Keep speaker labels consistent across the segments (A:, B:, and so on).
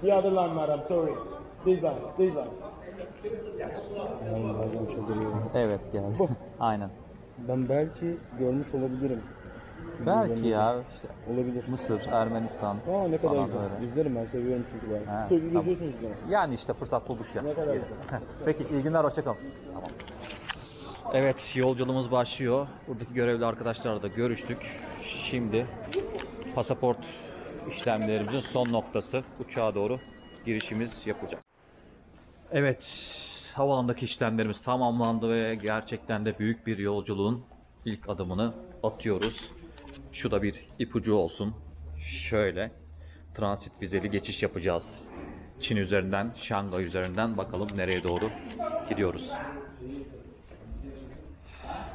A: The other line, madam. Sorry. This line. This line.
B: Yani bazen çıldırıyorum.
C: Evet geldi. Aynen.
B: Ben belki görmüş olabilirim.
C: Belki ya işte
B: Olabilir.
C: Mısır, Ermenistan
B: Aa ne kadar
C: falan
B: güzel.
C: öyle.
B: İzlerim ben seviyorum çünkü ben.
C: Ha,
B: Sürekli
C: tamam.
B: geziyorsunuz o zaman.
C: Yani işte fırsat buldukça.
B: Ne kadar
C: Gelin. Peki iyi günler, hoşçakalın. Tamam. Evet, yolculuğumuz başlıyor. Buradaki görevli arkadaşlarla da görüştük. Şimdi pasaport işlemlerimizin son noktası, uçağa doğru girişimiz yapılacak. Evet, havalandaki işlemlerimiz tamamlandı ve gerçekten de büyük bir yolculuğun ilk adımını atıyoruz. Şu da bir ipucu olsun. Şöyle transit vizeli geçiş yapacağız. Çin üzerinden, Şangay üzerinden, bakalım nereye doğru gidiyoruz.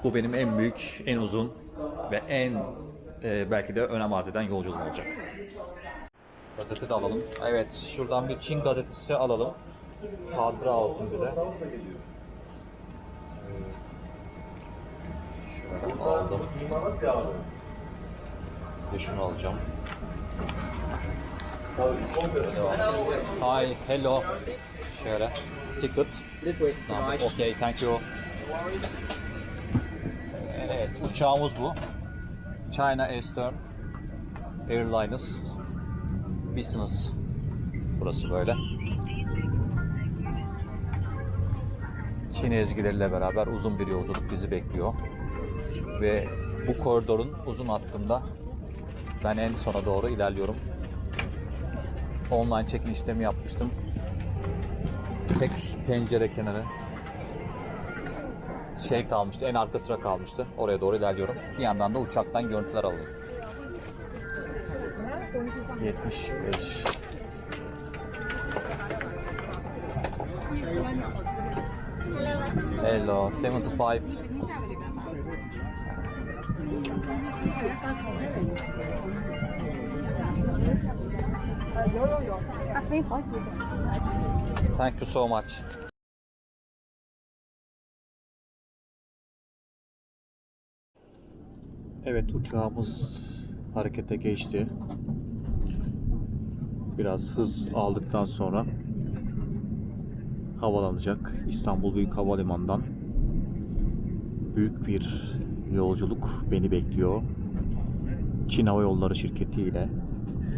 C: Bu benim en büyük, en uzun ve en belki de önem arz eden yolculuğum olacak. Gazete de alalım. Evet, şuradan bir Çin gazetesi alalım. Hatıra olsun bize. Şöyle aldım. Bir de şunu alacağım. Hi, hello. Şöyle. Ticket.
D: This way.
C: Tamam, okay, thank you. Evet, uçağımız bu. China Eastern Airlines Business. Burası böyle. Çin ezgileriyle beraber uzun bir yolculuk bizi bekliyor. Ve bu koridorun uzun hattında ben en sona doğru ilerliyorum. Online check-in işlemi yapmıştım. Tek pencere kenarı kalmıştı, en arka sıra kalmıştı. Oraya doğru ilerliyorum. Bir yandan da uçaktan görüntüler alıyorum. 75. Hello, 75. Thank you so much. Evet, uçağımız harekete geçti. Biraz hız aldıktan sonra havalanacak. İstanbul Büyük Havalimanı'ndan büyük bir yolculuk beni bekliyor. Çin Hava Yolları şirketi ile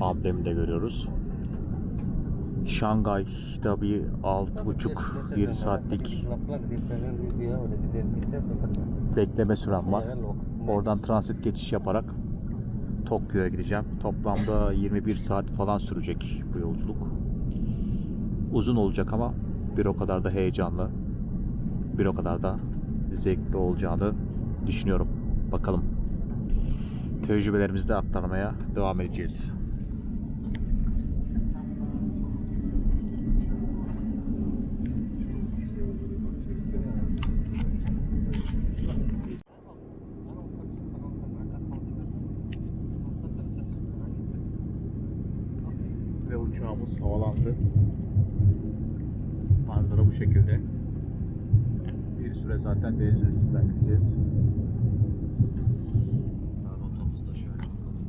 C: amblemi de görüyoruz. Şangay'da bir 6,5-7 saatlik bekleme sürem var. Oradan transit geçiş yaparak Tokyo'ya gideceğim. Toplamda 21 saat falan sürecek bu yolculuk. Uzun olacak ama bir o kadar da heyecanlı, bir o kadar da zevkli olacağını düşünüyorum. Bakalım. Tecrübelerimizi de aktarmaya devam edeceğiz. Ve uçağımız havalandı. Manzara bu şekilde. Bir süre zaten denizin üstünden gideceğiz. Rotamızı da şöyle bakalım.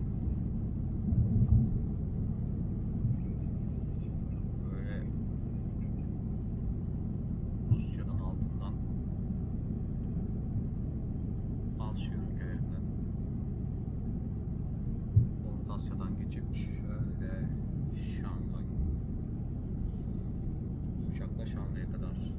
C: Böyle Rusya'nın altından Asya ülkelerinden, Orta Asya'dan geçip şöyle Şangay, uçakla Şangay'a kadar.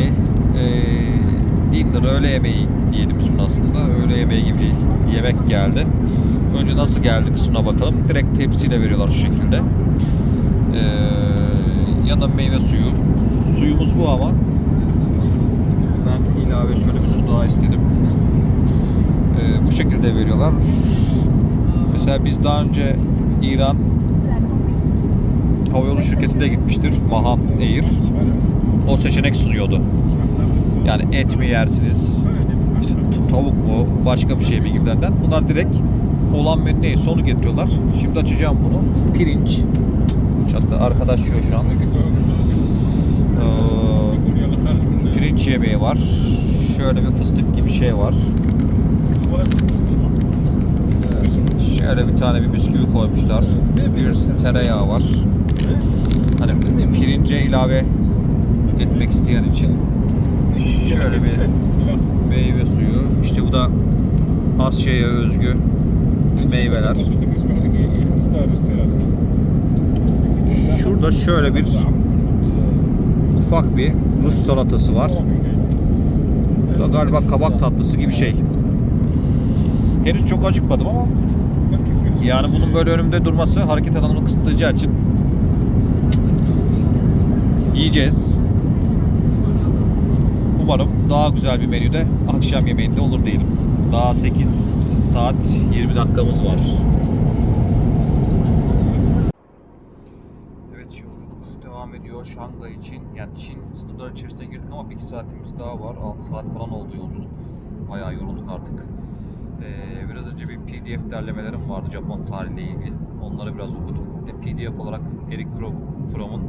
C: yani dinner, öğle yemeği diyelim şimdi aslında. Öğle yemeği gibi yemek geldi. Önce nasıl geldi kısmına bakalım. Direkt tepsiyle veriyorlar şu şekilde. Yanında meyve suyu. Suyumuz bu ama ben ilave şöyle bir su daha istedim. Bu şekilde veriyorlar. Mesela biz daha önce İran havayolu şirketine gitmiştir. Mahan Air. O seçenek sunuyordu. Yani et mi yersiniz, işte tavuk mu, başka bir şey mi gibilerden. Bunlar direkt olan menü neyse onu getiriyorlar. Şimdi açacağım bunu. Pirinç. Hatta arkadaş yiyor şu an. Pirinç yemeği var. Şöyle bir fıstık gibi şey var. Şöyle bir tane bir bisküvi koymuşlar. Bir tereyağı var. Hani pirince ilave etmek isteyen için şöyle bir meyve suyu. İşte bu da Asya'ya özgü meyveler. Şurada şöyle bir ufak bir Rus salatası var. Bu da galiba kabak tatlısı gibi şey. Henüz çok acıkmadım ama yani bunun böyle önümde durması hareket alanını kısıtlayacağı için yiyeceğiz. Umarım daha güzel bir menüde akşam yemeğinde olur diyelim. Daha 8 saat 20 dakikamız var. Evet, yolculuk devam ediyor Şangay için. Yani Çin sınırları içerisine girdik ama 1-2 saatimiz daha var. 6 saat falan oldu yolculuk. Bayağı yorulduk artık. Biraz önce bir PDF derlemelerim vardı Japon tarihiyle ilgili. Onları biraz okudum. PDF olarak Eric Fromm'un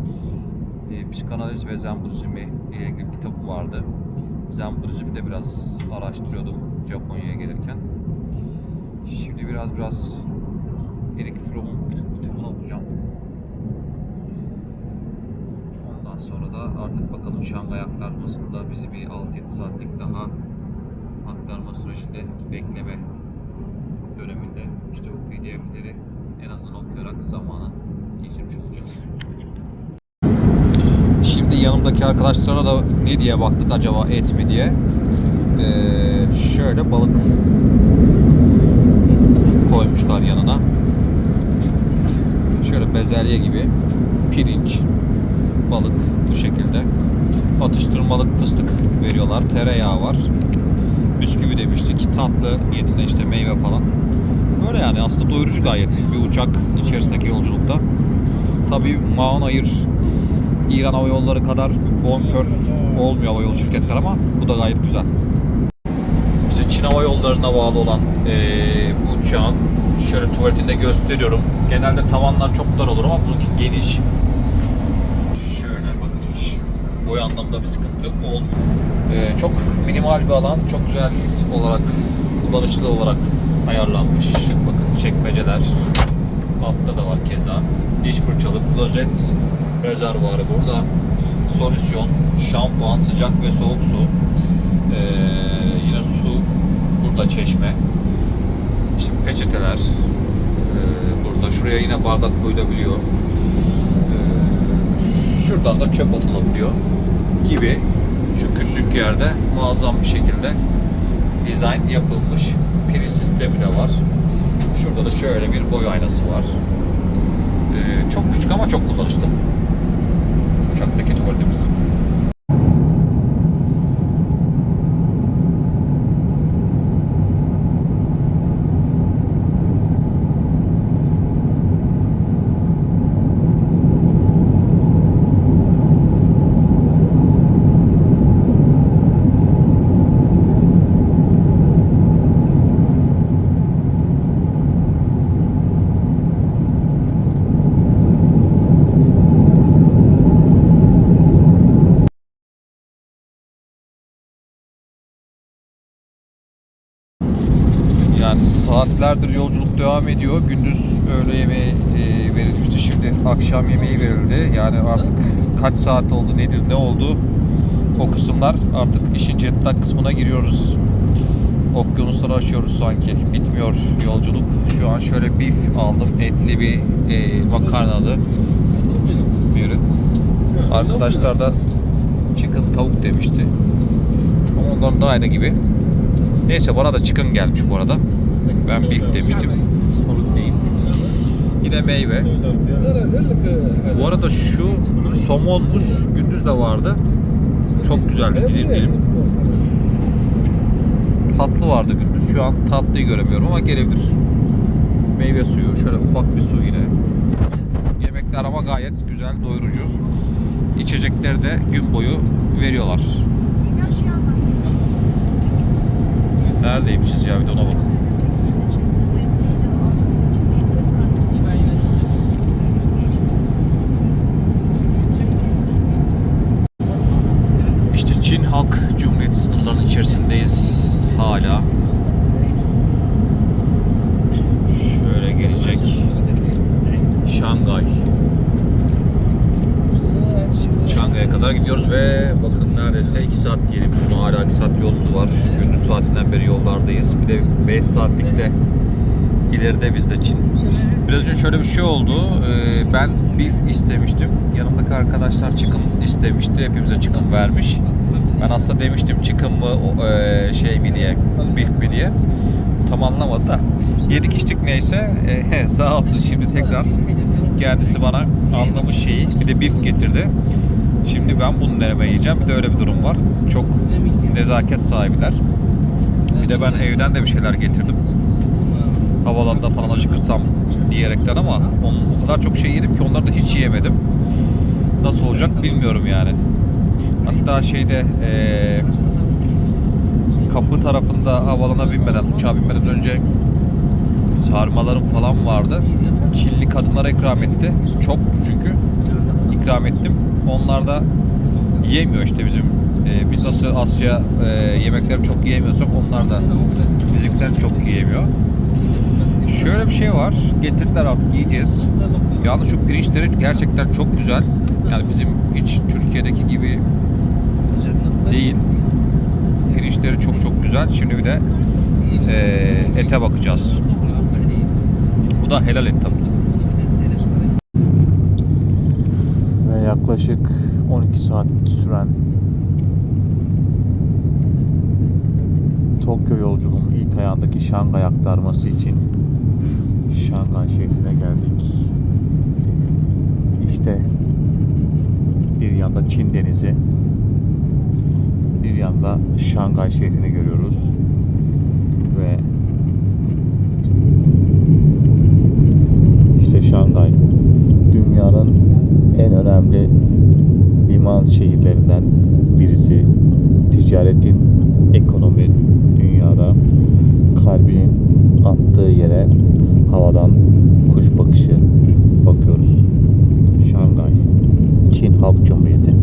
C: Psikanaliz ve Zen Budizmi ile ilgili bir kitabı vardı. Zen Budizmi de biraz araştırıyordum Japonya'ya gelirken. Şimdi biraz Eric Fromm'un kitabını okuyacağım. Ondan sonra da artık bakalım Şangay aktarmasında bizi bir 6-7 saatlik daha aktarma sürecinde bekleme döneminde işte bu PDF'leri en azından okuyarak zamanı geçirmiş olacağız. Şimdi yanımdaki arkadaşlara da ne diye baktık acaba, et mi diye. Şöyle balık koymuşlar yanına. Şöyle bezelye gibi pirinç, balık bu şekilde. Atıştırmalık fıstık veriyorlar. Tereyağı var. Bisküvi demiştik. Tatlı niyetine işte meyve falan. Böyle yani aslında doyurucu gayet bir uçak içerisindeki yolculukta. Tabii Mahan Air İran Hava Yolları kadar bonkör olmuyor hava yolu şirketler ama bu da gayet güzel. İşte Çin Hava Yolları'na bağlı olan bu uçağın şöyle tuvaletini de gösteriyorum. Genelde tavanlar çok dar olur ama bununki geniş. Şöyle bakın, hiç boy anlamda bir sıkıntı olmuyor. Çok minimal bir alan, çok güzel olarak, kullanışlı olarak ayarlanmış. Bakın çekmeceler, altta da var keza. Diş fırçalı, klozet rezervuarı burada. Solüsyon, şampuan, sıcak ve soğuk su. Yine su burada, çeşme. İşte peçeteler burada. Şuraya yine bardak koyulabiliyor. Şuradan da çöp atılabiliyor gibi. Şu küçük yerde muazzam bir şekilde dizayn yapılmış. Priz sistemi de var. Şurada da şöyle bir boy aynası var. Çok küçük ama çok kullanışlı. Uçaktaki tuvaletimiz. Yani saatlerdir yolculuk devam ediyor. Gündüz öğle yemeği verilmişti. Şimdi akşam yemeği verildi. Yani artık kaç saat oldu, nedir, ne oldu? O kısımlar artık işin jet kısmına giriyoruz. Okyanusları aşıyoruz sanki. Bitmiyor yolculuk. Şu an şöyle beef aldım. Etli bir makarnalı bir ürün. Arkadaşlar da chicken tavuk demişti. Ama onların da aynı gibi. Neyse bana da chicken gelmiş bu arada. Ben beef demiştim. Sorun değil. Yine meyve. Bu arada şu somonmuş. Gündüz de vardı. Çok güzeldi dilim. Tatlı vardı gündüz. Şu an tatlıyı göremiyorum ama gelebilir. Meyve suyu. Şöyle ufak bir su yine. Yemekler ama gayet güzel, doyurucu. İçecekleri de gün boyu veriyorlar. Neredeymişiz ya, bir de ona bakın. İşte Çin Halk Cumhuriyeti sınırlarının içerisindeyiz hala. Şöyle gelecek. Şangay. Şangay'a kadar gidiyoruz ve bakın neredeyse 2 saat diyelim. Ama hala 2 saat yolumuz var. Gündüz saatinden beri yollardayız. Bir de 5 saatlik de ileride bizde Çin. Biraz önce şöyle bir şey oldu. Ben beef istemiştim. Yanımdaki arkadaşlar chicken istemişti. Hepimize chicken vermiş. Ben aslında demiştim chicken mı şey mi diye, beef mi diye. Tam anlamadı da. Yedik içtik neyse. Sağ olsun şimdi tekrar kendisi bana anlamış şeyi. Bir de beef getirdi. Şimdi ben bunu deneme yiyeceğim. Bir de öyle bir durum var. Çok nezaket sahibiler. Bir de ben evden de bir şeyler getirdim. Havalarında falan acıkırsam diyerekten ama o kadar çok şey yedim ki onları da hiç yiyemedim. Nasıl olacak bilmiyorum yani. Hatta şeyde kapı tarafında havalana binmeden, uçağa binmeden önce sarmalarım falan vardı. Çinli kadınlara ikram etti. Çoktu çünkü. İkram ettim. Onlar da yiyemiyor işte bizim. Biz nasıl Asya yemekleri çok yiyemiyorsak onlar da bizimkiler çok yiyemiyor. Şöyle bir şey var. Getirdiler artık yiyeceğiz. Yalnız şu pirinçleri gerçekten çok güzel. Yani bizim hiç Türkiye'deki gibi değil. Pirinçleri çok çok güzel. Şimdi bir de ete bakacağız. Bu da helal et tabii. Ve yaklaşık 12 saat süren Tokyo yolculuğunun ilk ayağındaki Şangay aktarması için Şangay şehrine geldik. İşte bir yanda Çin denizi, bir yanda Şangay şehrini görüyoruz ve işte Şangay dünyanın en önemli liman şehirlerinden birisi. Ticaretin, ekonomi dünyada kalbinin attığı yere havadan kuş bakışı bakıyoruz. Şangay, Çin Halk Cumhuriyeti.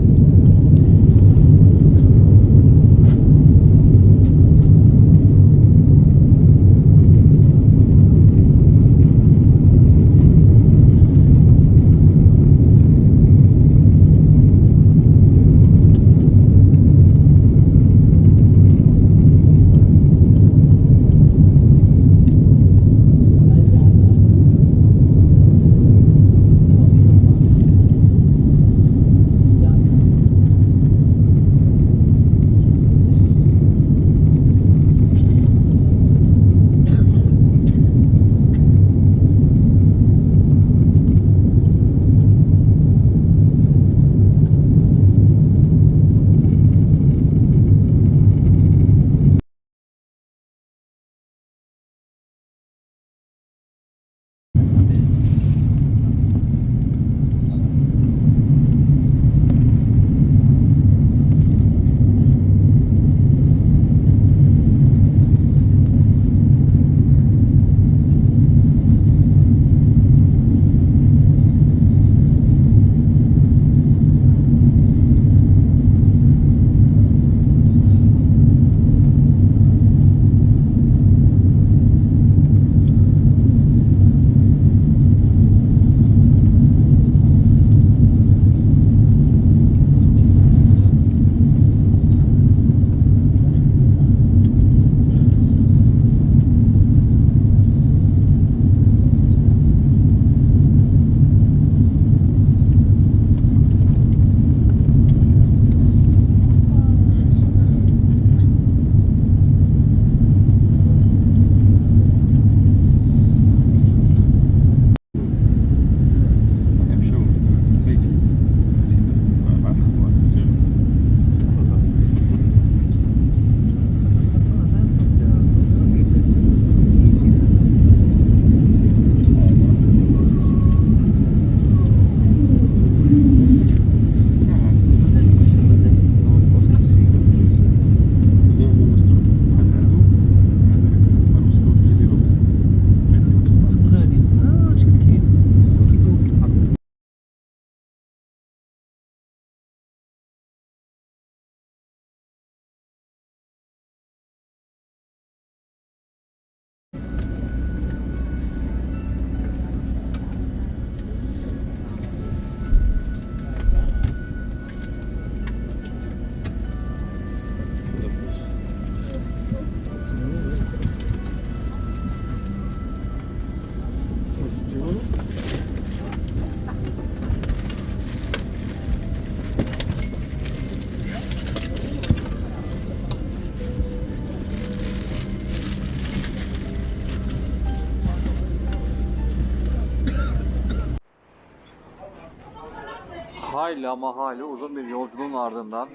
C: hayli uzun bir yolculuğun ardından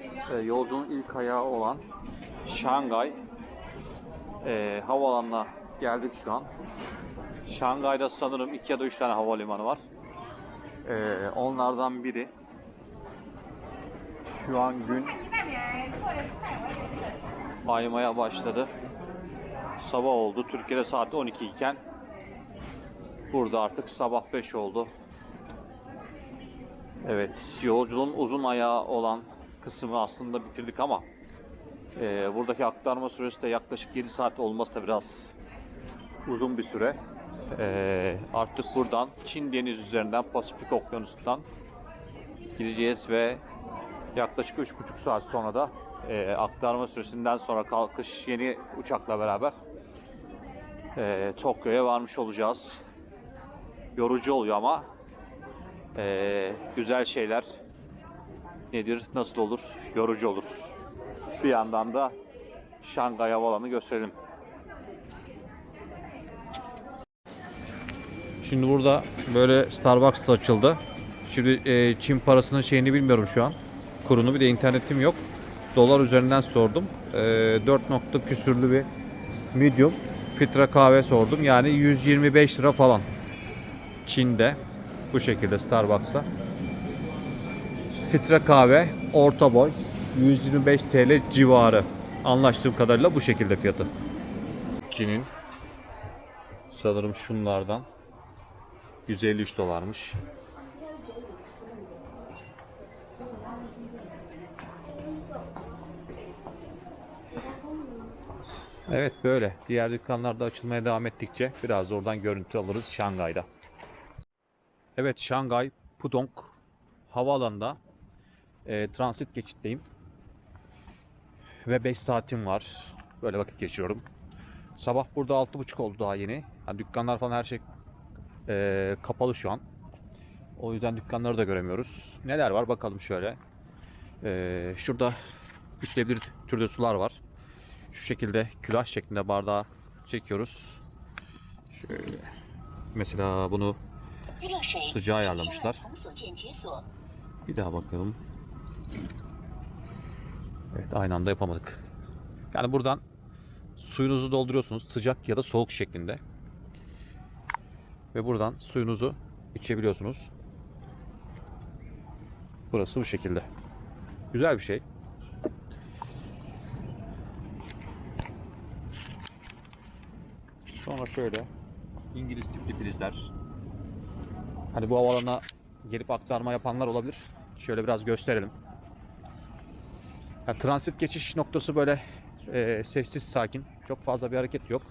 C: yolculuğun ilk ayağı olan Şangay havaalanına geldik şu an. Şangay'da sanırım 2 ya da 3 tane havalimanı var. Onlardan biri. Şu an gün aymaya başladı. Sabah oldu. Türkiye'de saat 12 iken burada artık sabah 5 oldu. Evet, yolculuğun uzun ayağı olan kısmı aslında bitirdik ama buradaki aktarma süresi de yaklaşık 7 saat olması da biraz uzun bir süre. Artık buradan Çin Denizi üzerinden Pasifik Okyanusu'ndan gideceğiz ve yaklaşık 3,5 saat sonra da aktarma süresinden sonra kalkış yeni uçakla beraber Tokyo'ya varmış olacağız. Yorucu oluyor ama güzel şeyler nedir, nasıl olur? Yorucu olur. Bir yandan da Şangay Havaalanı'nı gösterelim. Şimdi burada böyle Starbucks da açıldı. Şimdi Çin parasının şeyini bilmiyorum şu an. Kurunu, bir de internetim yok. Dolar üzerinden sordum. 4 nokta küsürlü bir medium filtre kahve sordum. Yani 125 lira falan. Çin'de bu şekilde Starbucks'a. Filtre kahve orta boy 125 TL civarı. Anlaştığım kadarıyla bu şekilde fiyatı. Çin'in sanırım şunlardan 153 dolarmış. Evet, böyle. Diğer dükkanlarda açılmaya devam ettikçe biraz oradan görüntü alırız Şangay'da. Evet, Şangay Pudong havaalanında transit geçitteyim. Ve 5 saatim var. Böyle vakit geçiriyorum. Sabah burada 6.30 oldu daha yeni. Yani dükkanlar falan her şey kapalı şu an. O yüzden dükkanları da göremiyoruz. Neler var bakalım şöyle. Şurada içilebilir türde sular var. Şu şekilde külah şeklinde bardağa çekiyoruz. Şöyle. Mesela bunu sıcağa ayarlamışlar. Bir daha bakalım. Evet, aynı anda yapamadık. Yani buradan suyunuzu dolduruyorsunuz sıcak ya da soğuk şeklinde. Ve buradan suyunuzu içebiliyorsunuz. Burası bu şekilde. Güzel bir şey. Sonra şöyle İngiliz tipli prizler. Hani bu havaalanına gelip aktarma yapanlar olabilir. Şöyle biraz gösterelim. Yani transit geçiş noktası böyle sessiz sakin. Çok fazla bir hareket yok.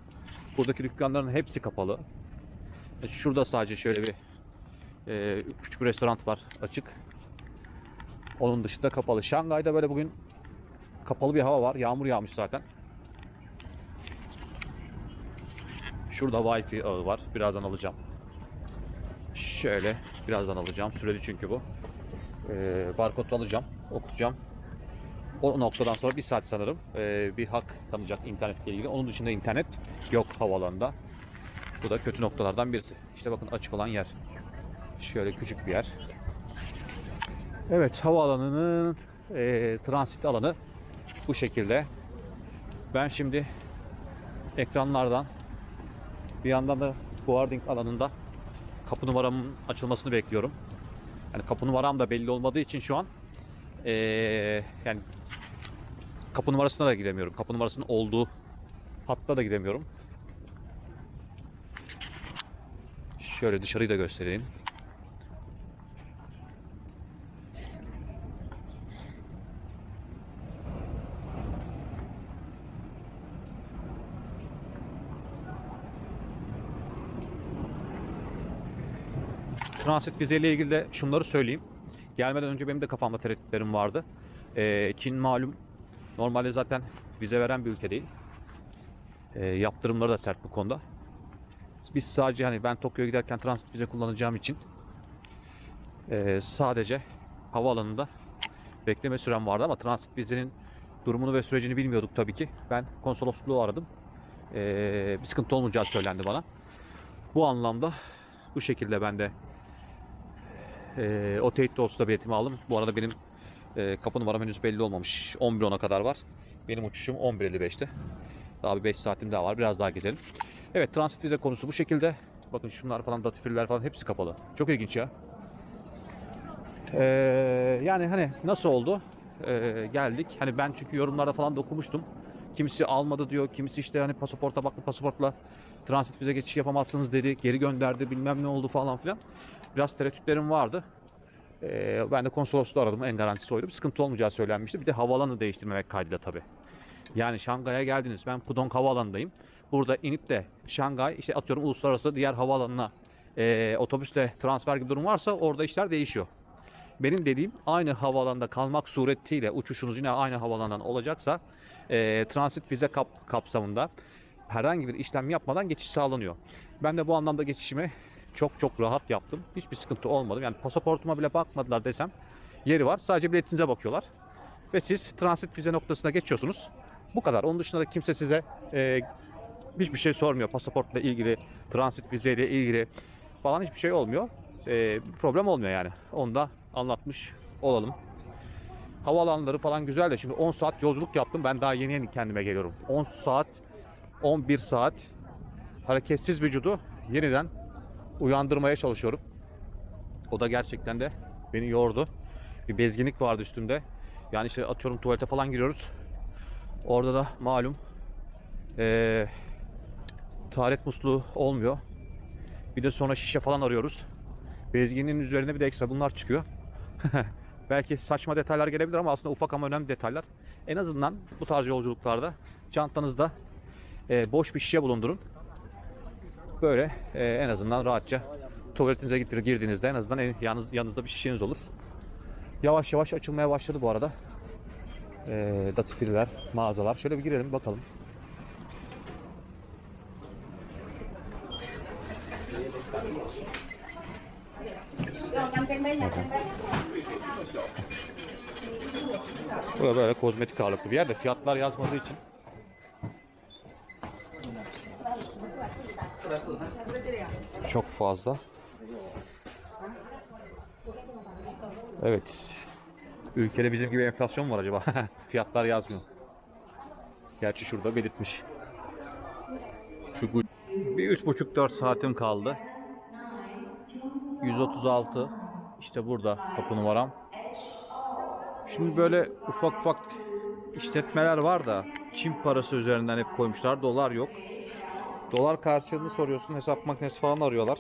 C: Buradaki dükkanların hepsi kapalı. Şurada sadece şöyle bir küçük bir restoran var açık. Onun dışında kapalı. Şangay'da böyle bugün kapalı bir hava var. Yağmur yağmış zaten. Şurada Wi-Fi ağı var. Birazdan alacağım. Şöyle birazdan alacağım. Süreli çünkü bu. Barkod alacağım. Okutacağım. O noktadan sonra bir saat sanırım bir hak tanıyacak internetle ilgili. Onun dışında internet yok havaalanında. Bu da kötü noktalardan birisi. İşte bakın açık olan yer. Şöyle küçük bir yer. Evet, havaalanının transit alanı bu şekilde. Ben şimdi ekranlardan bir yandan da boarding alanında kapı numaramın açılmasını bekliyorum. Yani kapı numaram da belli olmadığı için şu an yani kapı numarasına da gidemiyorum. Kapı numarasının olduğu hatta da gidemiyorum. Şöyle dışarıyı da göstereyim. Transit vizeyle ilgili de şunları söyleyeyim. Gelmeden önce benim de kafamda tereddütlerim vardı. Çin malum normalde zaten vize veren bir ülke değil. Yaptırımları da sert bu konuda. Biz sadece hani ben Tokyo'ya giderken transit vize kullanacağım için sadece havaalanında bekleme sürem vardı ama transit vizenin durumunu ve sürecini bilmiyorduk tabii ki. Ben konsolosluğu aradım. Bir sıkıntı olmayacağı söylendi bana. Bu anlamda bu şekilde ben de O Tate Dawson'da biletimi aldım. Bu arada benim kapı numaram henüz belli olmamış. 11.10'a kadar var. Benim uçuşum 11.55'te. Daha bir 5 saatim daha var. Biraz daha gezelim. Evet, transit vize konusu bu şekilde. Bakın şunlar falan, datifiller falan hepsi kapalı. Çok ilginç ya. Yani hani nasıl oldu? Geldik. Hani ben çünkü yorumlarda falan da okumuştum. Kimisi almadı diyor. Kimisi işte hani pasaporta baktı, pasaportla transit vize geçiş yapamazsınız dedi. Geri gönderdi, bilmem ne oldu falan filan. Biraz tereddütlerim vardı. Ben de konsolosluğu aradım. En garantisi oydu. Sıkıntı olmayacağı söylenmişti. Bir de havaalanı değiştirmemek kaydıyla tabii. Yani Şangay'a geldiniz. Ben Pudong Havaalanı'ndayım. Burada inip de Şangay, işte atıyorum uluslararası diğer havaalanına otobüsle transfer gibi durum varsa orada işler değişiyor. Benim dediğim aynı havaalanında kalmak suretiyle uçuşunuz yine aynı havaalanından olacaksa transit vize kapsamında herhangi bir işlem yapmadan geçiş sağlanıyor. Ben de bu anlamda geçişimi çok rahat yaptım. Hiçbir sıkıntı olmadı. Yani pasaportuma bile bakmadılar desem yeri var. Sadece biletinize bakıyorlar. Ve siz transit vize noktasına geçiyorsunuz. Bu kadar. Onun dışında da kimse size hiçbir şey sormuyor. Pasaportla ilgili, transit vizeyle ilgili falan hiçbir şey olmuyor. Problem olmuyor yani. Onu da anlatmış olalım. Havaalanları falan güzel de şimdi 10 saat yolculuk yaptım. Ben daha yeni kendime geliyorum. 10 saat, 11 saat hareketsiz vücudu yeniden uyandırmaya çalışıyorum. O da gerçekten de beni yordu. Bir bezginlik vardı üstümde. Yani işte atıyorum tuvalete falan giriyoruz. Orada da malum tuvalet musluğu olmuyor. Bir de sonra şişe falan arıyoruz. Bezginliğin üzerine bir de ekstra bunlar çıkıyor. Belki saçma detaylar gelebilir ama aslında ufak ama önemli detaylar. En azından bu tarz yolculuklarda çantanızda boş bir şişe bulundurun. Böyle en azından rahatça tuvaletinize girdiğinizde en azından yanınızda bir şişeniz olur. Yavaş yavaş açılmaya başladı bu arada. Datifiller, mağazalar. Şöyle bir girelim bakalım. Burada böyle kozmetik ağırlıklı bir yerde. Fiyatlar yazmadığı için. Çok fazla. Evet. Ülkede bizim gibi enflasyon mu var acaba? Fiyatlar yazmıyor. Gerçi şurada belirtmiş. Bir 3,5-4 saatim kaldı. 136. İşte burada kapı numaram. Şimdi böyle ufak işletmeler var da Çin parası üzerinden hep koymuşlar. Dolar yok. Dolar karşılığını soruyorsun. Hesap makinesi falan arıyorlar.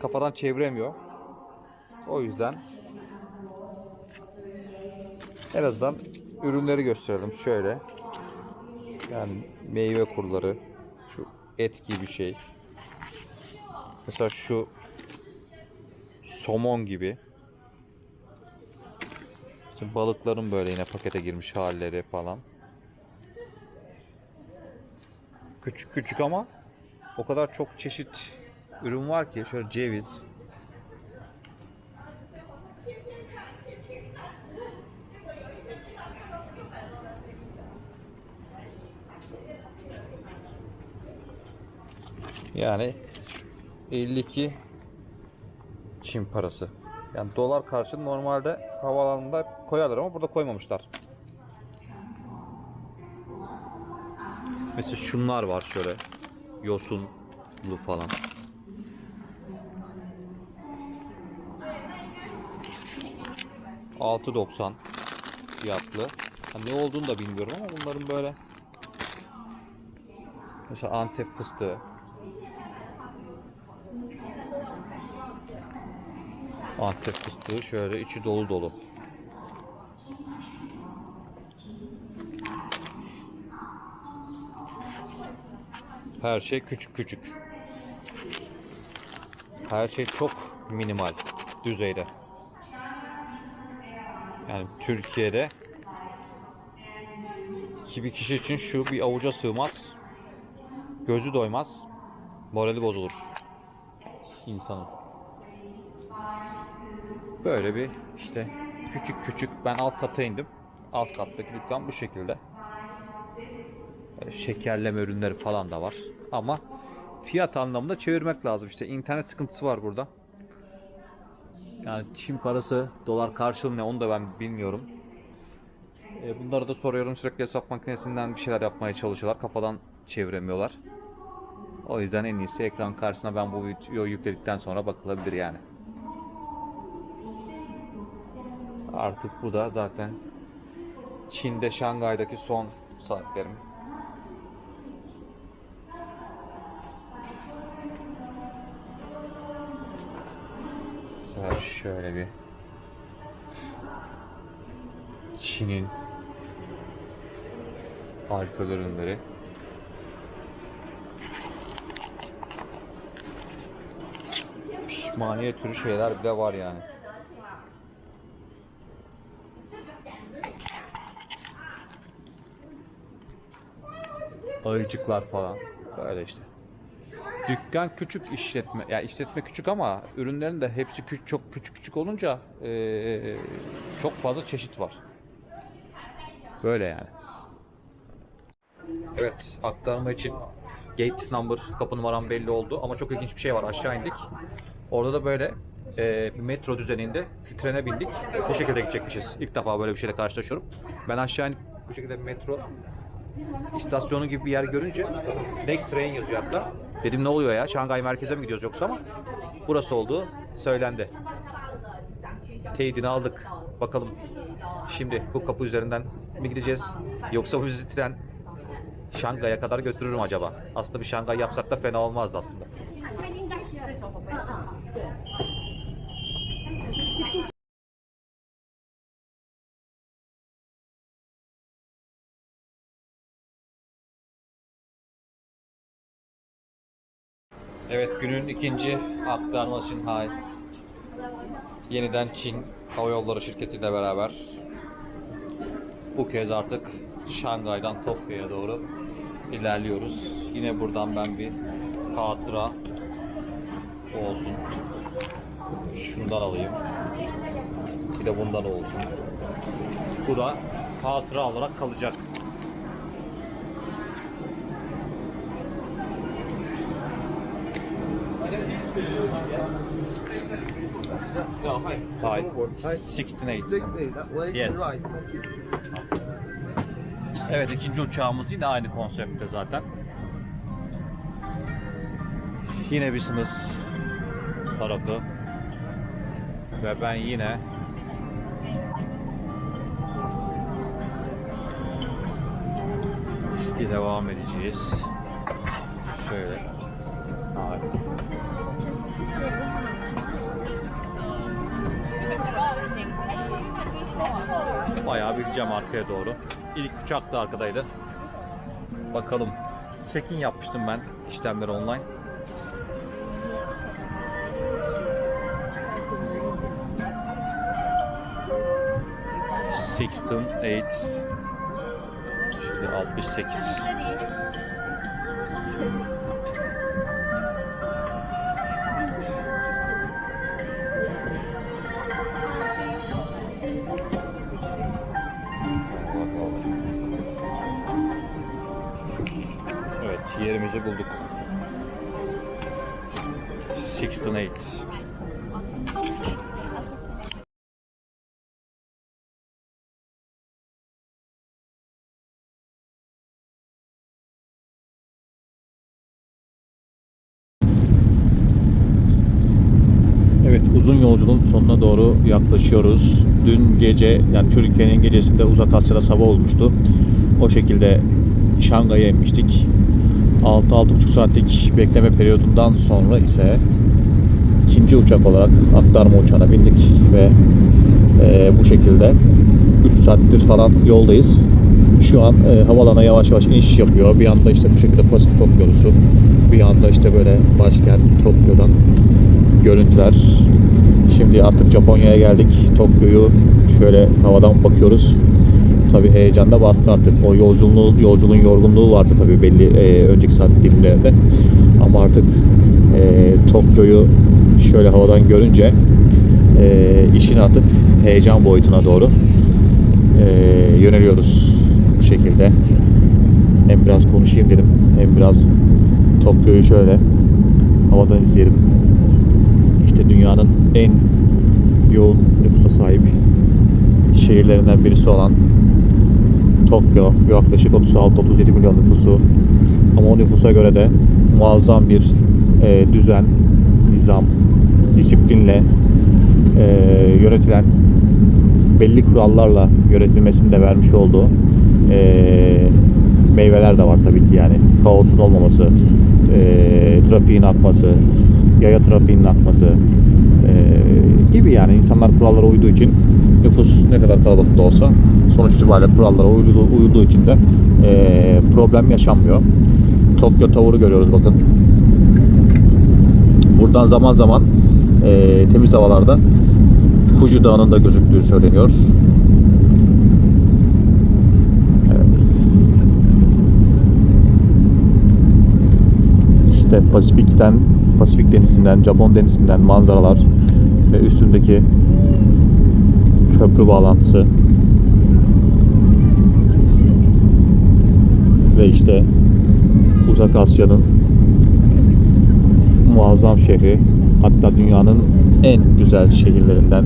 C: Kafadan çeviremiyor. O yüzden en azından ürünleri gösterelim. Şöyle. Yani meyve kurları. Şu et gibi bir şey. Mesela şu somon gibi. Şimdi balıkların böyle yine pakete girmiş halleri falan. Küçük ama o kadar çok çeşit ürün var ki. Şöyle ceviz. Yani 52 Çin parası. Yani dolar karşılığı normalde havaalanında koyarlar ama burada koymamışlar. Mesela şunlar var şöyle. Yosunlu falan. $6.90 fiyatlı. Ne olduğunu da bilmiyorum ama bunların böyle mesela Antep fıstığı. Antep fıstığı şöyle içi dolu. Her şey küçük. Her şey çok minimal düzeyde. Yani Türkiye'de bir kişi için şu bir avuca sığmaz. Gözü doymaz. Morali bozulur insanın. Böyle bir işte küçük ben alt kata indim. Alt kattaki dükkan bu şekilde. Böyle şekerleme ürünleri falan da var. Ama fiyat anlamında çevirmek lazım. İşte internet sıkıntısı var burada. Yani Çin parası dolar karşılığı ne onu da ben bilmiyorum. Bunları da soruyorum, sürekli hesap makinesinden bir şeyler yapmaya çalışıyorlar. Kafadan çeviremiyorlar. O yüzden en iyisi ekran karşısına ben bu videoyu yükledikten sonra bakılabilir yani. Artık bu da zaten Çin'de, Şangay'daki son saatlerim. Mesela şöyle bir Çin'in alkol ürünleri. Pişmaniye türü şeyler bile var yani. Ayıcıklar falan. Böyle işte. Dükkan küçük işletme. Ya işletme küçük ama ürünlerin de hepsi çok küçük olunca çok fazla çeşit var. Böyle yani. Evet, aktarma için gate number, kapı numaram belli oldu ama çok ilginç bir şey var. Aşağı indik. Orada da böyle bir metro düzeninde bir trene bindik. Bu şekilde gidecekmişiz. İlk defa böyle bir şeyle karşılaşıyorum. Ben aşağı inip bu şekilde bir metro istasyonu gibi bir yer görünce next train yazıyor hatta. Dedim ne oluyor ya? Şangay merkeze mi gidiyoruz yoksa, ama burası olduğu söylendi. Teyidini aldık. Bakalım şimdi bu kapı üzerinden mi gideceğiz? Yoksa bu bizi tren Şangay'a kadar götürür mü acaba? Aslında bir Şangay yapsak da fena olmazdı aslında. Evet, günün ikinci aktarması için yeniden Çin Hava Yolları şirketiyle beraber bu kez artık Şangay'dan Tokyo'ya doğru ilerliyoruz. Yine buradan ben bir hatıra olsun. Şundan alayım. Bir de bundan olsun. Bu da hatıra olarak kalacak. Hi. 68. Yes. Evet, ikinci uçağımız yine aynı konseptte zaten. Yine bir sınıf tarafı ve ben yine devam edeceğiz. Şöyle. Bayağı bir gideceğim arkaya doğru. İlk uçak da arkadaydı. Bakalım. Check-in yapmıştım ben işlemleri online. Sixteen, eight. Şimdi 68. Evet, yerimizi bulduk. 68. Evet, uzun yolculuğun sonuna doğru yaklaşıyoruz. Dün gece, yani Türkiye'nin gecesinde Uzak Asya'da sabah olmuştu. O şekilde Şangay'a inmiştik. 6-6,5 saatlik bekleme periyodundan sonra ise ikinci uçak olarak aktarma uçağına bindik ve bu şekilde 3 saattir falan yoldayız. Şu an havalana yavaş yavaş iniş yapıyor. Bir anda işte bu şekilde Pasifik Okyanusu, bir anda işte böyle başkent Tokyo'dan görüntüler. Şimdi artık Japonya'ya geldik. Tokyo'yu şöyle havadan bakıyoruz. Tabii heyecan da bastı artık. O yolculuğun yorgunluğu vardı tabii belli önceki saat dilimlerinde. Ama artık Tokyo'yu şöyle havadan görünce işin artık heyecan boyutuna doğru yöneliyoruz bu şekilde. Hem biraz konuşayım dedim, hem biraz Tokyo'yu şöyle havadan izleyelim. İşte dünyanın en yoğun nüfusa sahip şehirlerinden birisi olan Tokyo, yaklaşık 36-37 milyon nüfusu, ama o nüfusa göre de muazzam bir düzen, nizam, disiplinle yönetilen, belli kurallarla yönetilmesini de vermiş olduğu meyveler de var tabii ki. Yani kaosun olmaması, trafiğin akması, yaya trafiğinin akması gibi. Yani insanlar kurallara uyduğu için, nüfus ne kadar kalabalık da olsa sonuç itibariyle kurallara uyulduğu için de problem yaşanmıyor. Tokyo Tower'ı görüyoruz, bakın. Buradan zaman zaman temiz havalarda Fuji Dağı'nın da gözüktüğü söyleniyor. Evet. İşte Pasifik Denizi'nden, Japon Denizi'nden manzaralar ve üstündeki köprü bağlantısı ve işte Uzak Asya'nın muazzam şehri, hatta dünyanın en güzel şehirlerinden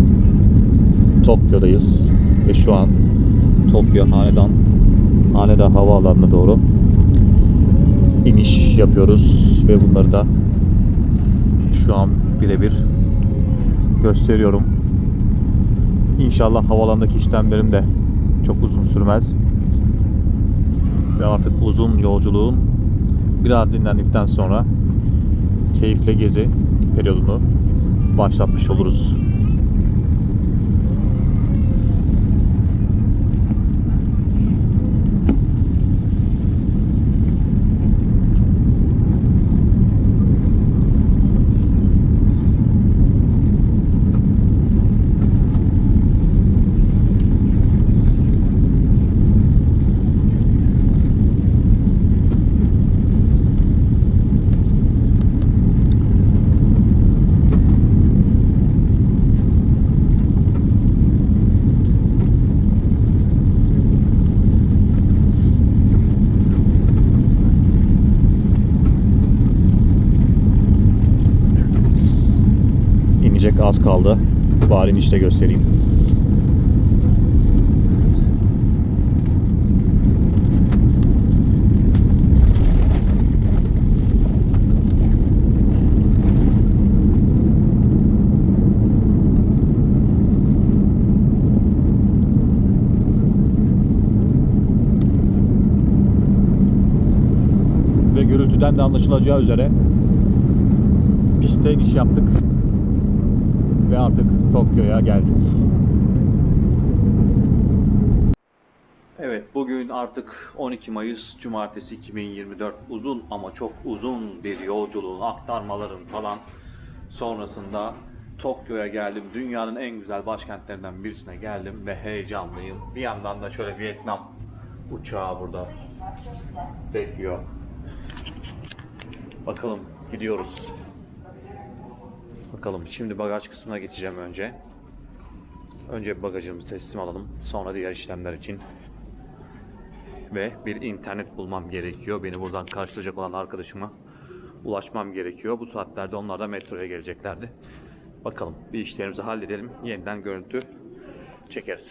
C: Tokyo'dayız ve şu an Tokyo Haneda Havaalanı'na doğru iniş yapıyoruz ve bunları da şu an birebir gösteriyorum. İnşallah havaalanındaki işlemlerim de çok uzun sürmez ve artık uzun yolculuğun biraz dinlendikten sonra keyifle gezi periyodunu başlatmış oluruz. Az kaldı. Bari işte göstereyim. Ve gürültüden de anlaşılacağı üzere piste iniş yaptık. Ve artık Tokyo'ya geldik. Evet, bugün artık 12 Mayıs Cumartesi 2024. Uzun ama çok uzun bir yolculuğun, aktarmaların falan sonrasında Tokyo'ya geldim. Dünyanın en güzel başkentlerinden birisine geldim ve heyecanlıyım. Bir yandan da şöyle Vietnam uçağı burada bekliyor. Bakalım, gidiyoruz. Bakalım, şimdi bagaj kısmına geçeceğim önce. Önce bagajımızı teslim alalım. Sonra diğer işlemler için. Ve bir internet bulmam gerekiyor. Beni buradan karşılayacak olan arkadaşıma ulaşmam gerekiyor. Bu saatlerde onlar da metroya geleceklerdi. Bakalım, bir işlerimizi halledelim. Yeniden görüntü çekeriz.